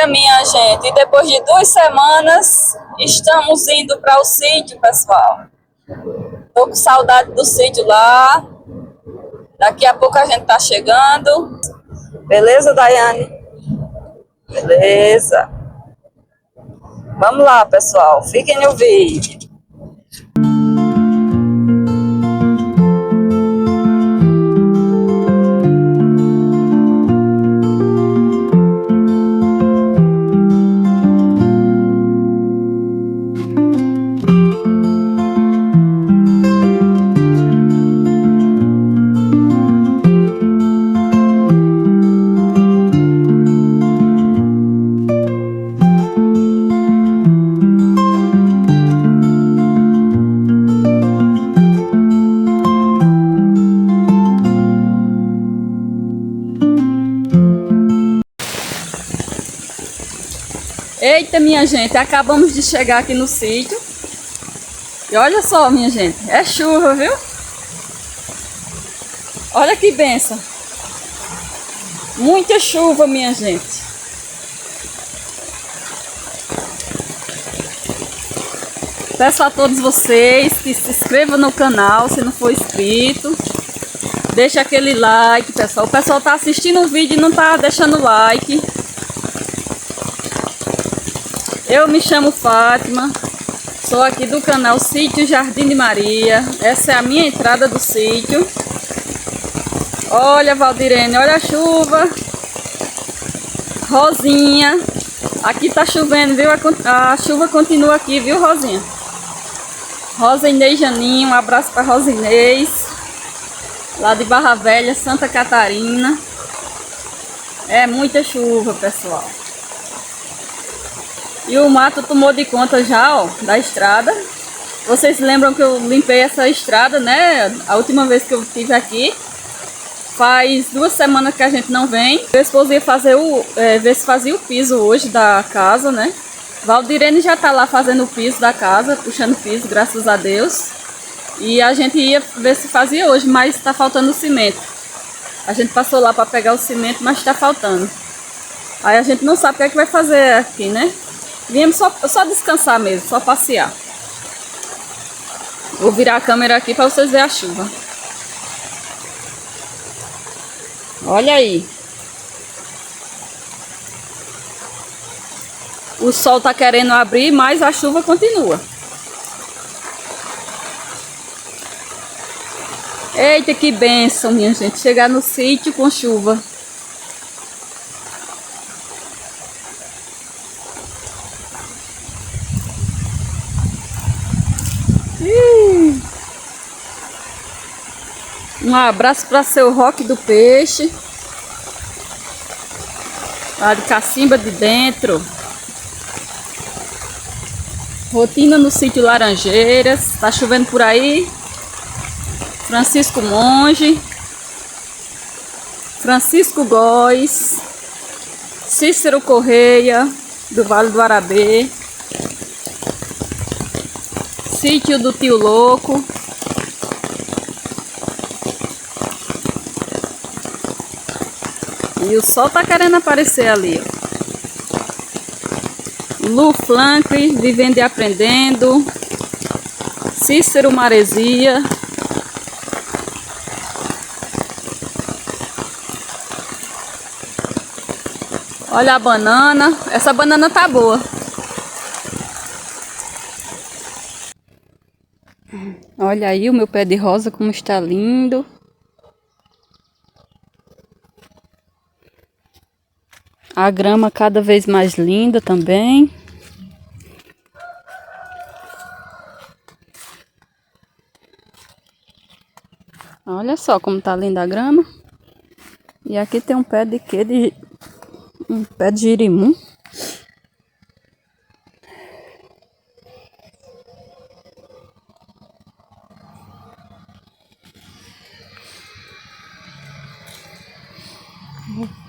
dia, minha gente. E depois de 2 semanas, estamos indo para o sítio, pessoal. Tô com saudade do sítio lá. Daqui a pouco a gente tá chegando. Beleza, Daiane? Beleza. Vamos lá, pessoal. Fiquem no vídeo. Eita, minha gente, acabamos de chegar aqui no sítio. E olha só, minha gente, é chuva, viu? Olha que benção. Muita chuva, minha gente. Peço a todos vocês que se inscrevam no canal, se não for inscrito. Deixa aquele like, pessoal. O pessoal tá assistindo o vídeo e não tá deixando like. Eu me chamo Fátima, sou aqui do canal Sítio Jardim de Maria. Essa é a minha entrada do sítio. Olha, Valdirene, olha a chuva. Rosinha, aqui tá chovendo, viu? A chuva continua aqui, viu, Rosinha? Rosa Inês Janinho, um abraço para Rosa Inês, lá de Barra Velha, Santa Catarina. É muita chuva, pessoal. E o mato tomou de conta já, ó, da estrada. Vocês lembram que eu limpei essa estrada, né? A última vez que eu estive aqui. Faz 2 semanas que a gente não vem. Meu esposo ia fazer ver se fazia o piso hoje da casa, né? Valdirene já tá lá fazendo o piso da casa, puxando o piso, graças a Deus. E a gente ia ver se fazia hoje, mas tá faltando o cimento. A gente passou lá para pegar o cimento, mas tá faltando. Aí a gente não sabe o que é que vai fazer aqui, né? Viemos só descansar mesmo, só passear. Vou virar a câmera aqui para vocês verem a chuva. Olha aí. O sol tá querendo abrir, mas a chuva continua. Eita, que bênção, minha gente. Chegar no sítio com chuva. Um abraço para seu Roque do Peixe, lá de Cacimba de Dentro. Rotina no sítio Laranjeiras. Tá chovendo por aí. Francisco Monge, Francisco Góes, Cícero Correia, do Vale do Arabê, Sítio do Tio Louco. E o sol tá querendo aparecer ali, ó. Lu Franklin, Vivendo e Aprendendo, Cícero Maresia. Olha a banana, essa banana tá boa. Olha aí o meu pé de rosa como está lindo. A grama cada vez mais linda também. Olha só como tá linda a grama. E aqui tem um pé de quê? Um pé de girimum.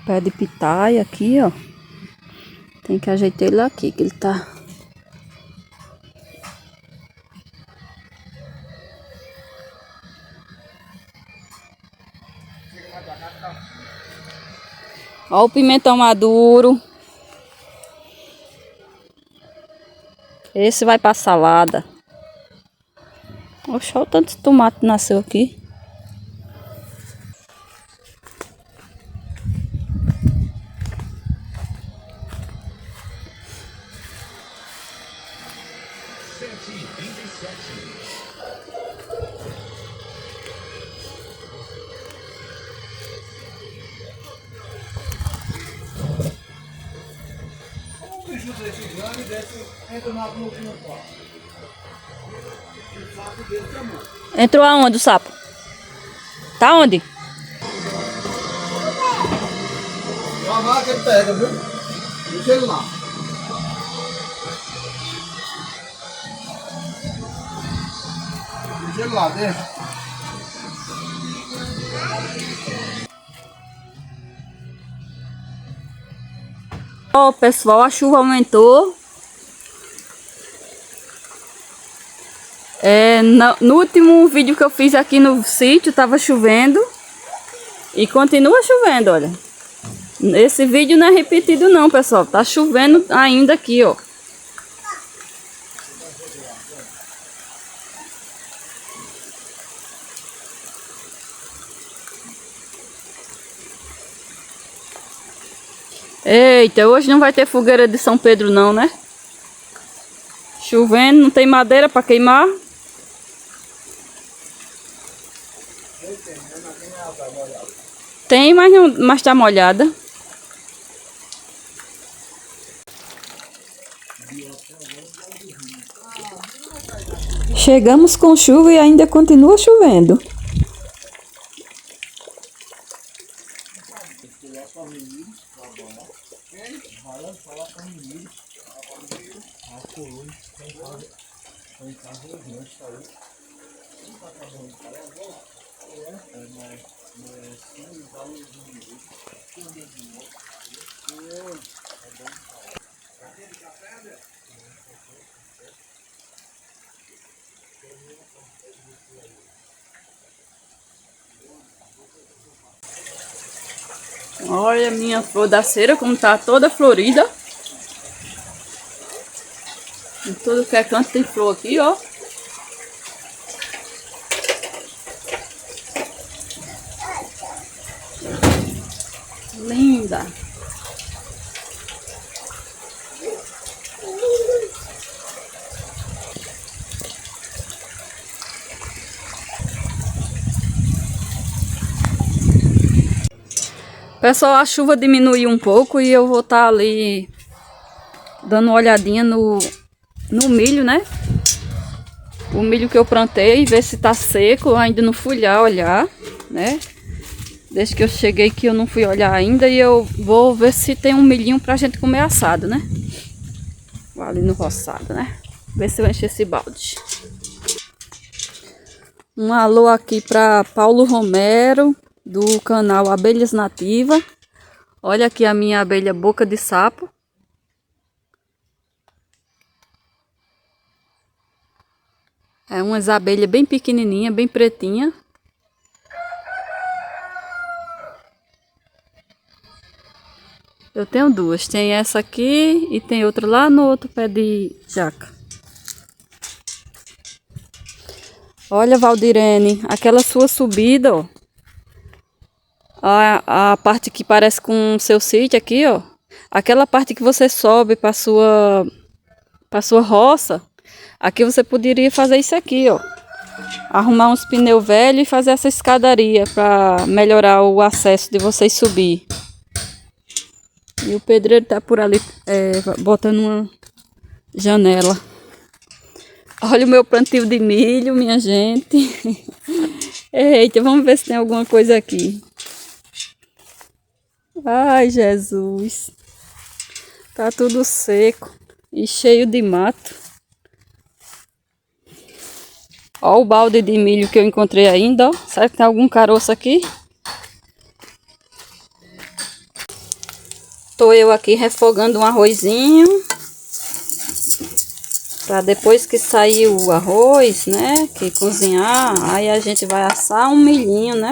Pé de pitaia aqui, ó. Tem que ajeitar ele aqui, que ele tá... Ó o pimentão maduro. Esse vai pra salada. Oxe, olha o tanto de tomate que nasceu aqui. Entrou aonde o sapo? Tá onde? A vaca ele pega, viu? Deixa ele lá. Deixa ele lá, deixa. Ó, pessoal, a chuva aumentou. No último vídeo que eu fiz aqui no sítio, tava chovendo. E continua chovendo, olha. Esse vídeo não é repetido não, pessoal. Tá chovendo ainda aqui, ó. Eita, hoje não vai ter fogueira de São Pedro não, né? Chovendo, não tem madeira para queimar. Tem, mas não, mas tá molhada. Chegamos com chuva e ainda continua chovendo. Olha a minha flor da cera como tá toda florida. Em tudo que é canto tem flor aqui, ó. Linda. Pessoal, a chuva diminuiu um pouco e eu vou estar ali dando uma olhadinha no milho, né? O milho que eu plantei, ver se tá seco. Eu ainda não fui lá olhar, né? Desde que eu cheguei aqui eu não fui olhar ainda e eu vou ver se tem um milhinho pra gente comer assado, né? Vou ali no roçado, né? Ver se eu encho esse balde. Um alô aqui pra Paulo Romero, do canal Abelhas Nativas. Olha aqui a minha abelha boca de sapo. É umas abelhas bem pequenininha, bem pretinha. Eu tenho duas. Tem essa aqui e tem outra lá no outro pé de jaca. Olha, Valdirene, aquela sua subida, ó. A parte que parece com o seu sítio aqui, ó. Aquela parte que você sobe para sua roça. Aqui você poderia fazer isso aqui, ó. Arrumar uns pneus velhos e fazer essa escadaria para melhorar o acesso de vocês subir. E o pedreiro tá por ali botando uma janela. Olha o meu plantio de milho, minha gente. Eita, vamos ver se tem alguma coisa aqui. Ai, Jesus. Tá tudo seco e cheio de mato. Ó o balde de milho que eu encontrei ainda, ó. Será que tem algum caroço aqui? Tô eu aqui refogando um arrozinho. Pra depois que sair o arroz, né? Que cozinhar, aí a gente vai assar um milhinho, né?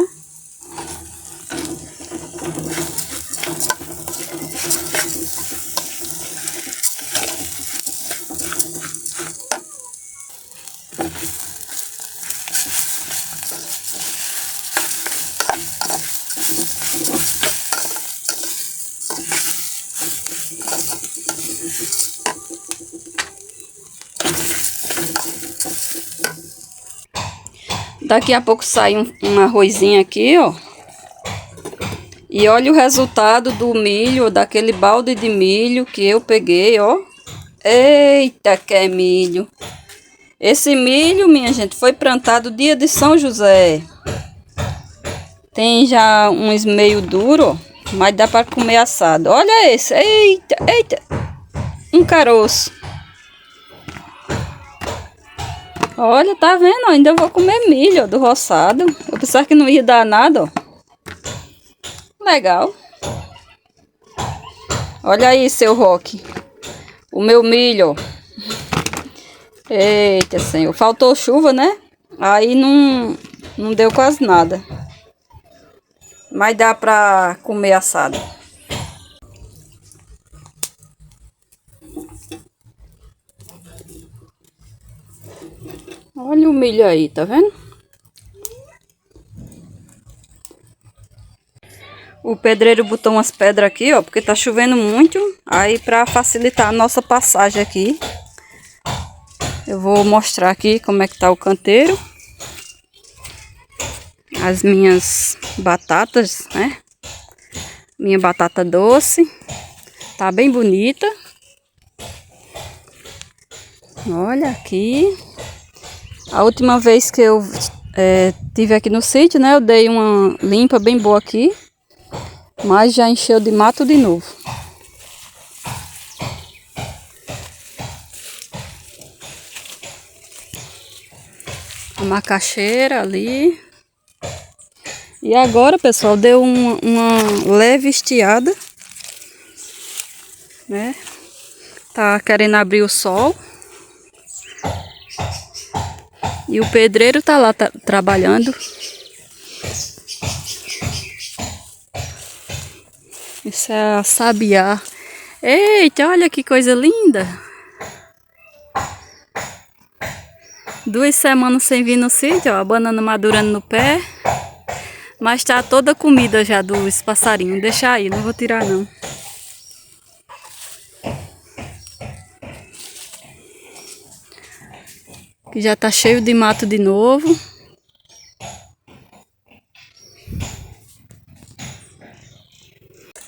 Daqui a pouco sai um arrozinho aqui, ó. E olha o resultado do milho, daquele balde de milho que eu peguei, ó. Eita, que é milho. Esse milho, minha gente, foi plantado dia de São José. Tem já uns meio duro, mas dá para comer assado. Olha esse, eita, eita. Um caroço. Olha, tá vendo? Ainda vou comer milho, ó, do roçado. Eu pensava que não ia dar nada, ó. Legal. Olha aí, seu Roque. O meu milho. Eita, senhor. Faltou chuva, né? Aí não deu quase nada. Mas dá pra comer assado. Olha o milho aí, tá vendo? O pedreiro botou umas pedras aqui, ó, porque tá chovendo muito. Aí pra facilitar a nossa passagem aqui, eu vou mostrar aqui como é que tá o canteiro. As minhas batatas, né? Minha batata doce. Tá bem bonita. Olha aqui. A última vez que eu tive aqui no sítio, né? Eu dei uma limpa bem boa aqui. Mas já encheu de mato de novo. A macaxeira ali. E agora, pessoal, deu uma leve estiada, né? Tá querendo abrir o sol. E o pedreiro tá lá trabalhando. Isso é a sabiá. Eita, olha que coisa linda. 2 semanas sem vir no sítio, ó, a banana madurando no pé. Mas tá toda a comida já dos passarinhos. Deixa aí, não vou tirar não. Que já tá cheio de mato de novo.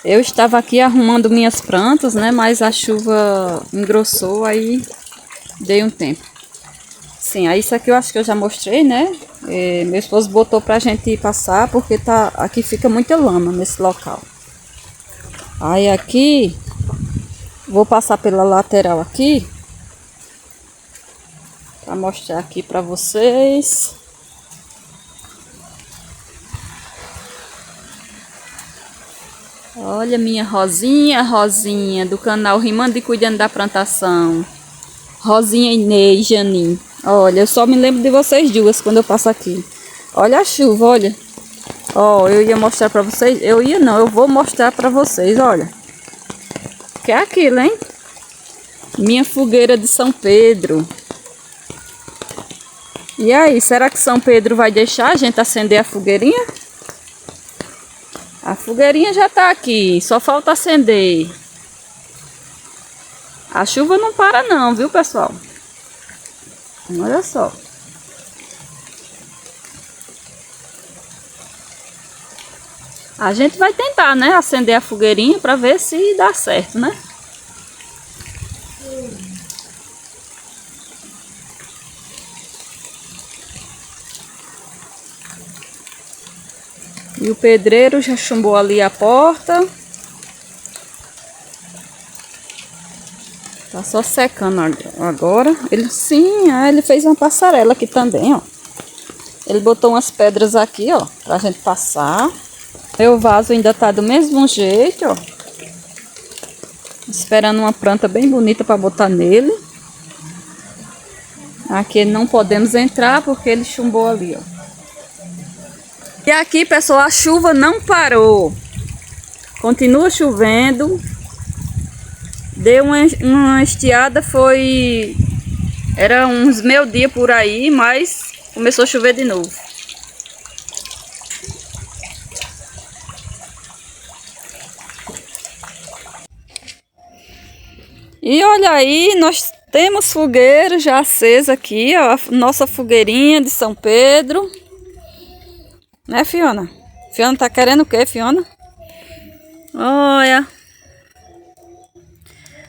Eu estava aqui arrumando minhas plantas, né? Mas a chuva engrossou, aí dei um tempo. Sim, aí isso aqui eu acho que eu já mostrei, né? Meu esposo botou pra gente passar, porque aqui fica muita lama nesse local. Aí aqui, vou passar pela lateral aqui, pra mostrar aqui pra vocês. Olha minha Rosinha do canal Rimando e Cuidando da Plantação. Rosinha, Inês, Janin. Olha, eu só me lembro de vocês duas quando eu passo aqui. Olha a chuva, olha. Ó, eu ia mostrar pra vocês. Eu vou mostrar pra vocês, olha. Que é aquilo, hein? Minha fogueira de São Pedro. E aí, será que São Pedro vai deixar a gente acender a fogueirinha? A fogueirinha já tá aqui, só falta acender. A chuva não para não, viu, pessoal? Olha só. A gente vai tentar, né, acender a fogueirinha para ver se dá certo, né? E o pedreiro já chumbou ali a porta. Tá só secando agora. Ele fez uma passarela aqui também, ó. Ele botou umas pedras aqui, ó, pra gente passar. Meu vaso ainda tá do mesmo jeito, ó. Esperando uma planta bem bonita para botar nele. Aqui não podemos entrar porque ele chumbou ali, ó. E aqui, pessoal, a chuva não parou. Continua chovendo. Deu uma estiada, foi Era uns meio-dia por aí, mas começou a chover de novo. E olha aí, nós temos fogueira já acesa aqui, ó, a nossa fogueirinha de São Pedro. Né, Fiona? Fiona tá querendo o quê, Fiona? Olha.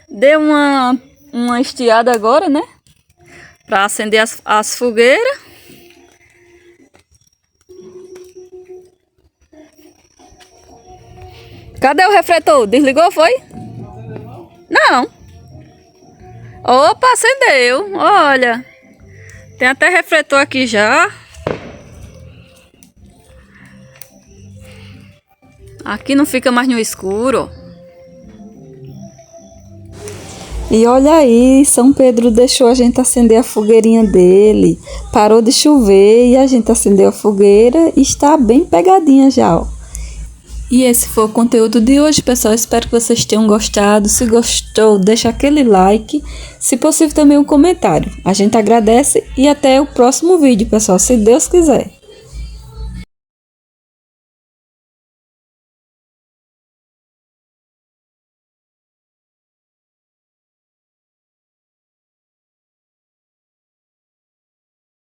Deu uma estiada agora, né? Pra acender as fogueiras. Cadê o refletor? Desligou, foi? Não. Opa, acendeu. Olha. Tem até refletor aqui já. Aqui não fica mais no escuro. E olha aí, São Pedro deixou a gente acender a fogueirinha dele. Parou de chover e a gente acendeu a fogueira e está bem pegadinha já, ó. E esse foi o conteúdo de hoje, pessoal. Espero que vocês tenham gostado. Se gostou, deixa aquele like. Se possível, também um comentário. A gente agradece e até o próximo vídeo, pessoal, se Deus quiser.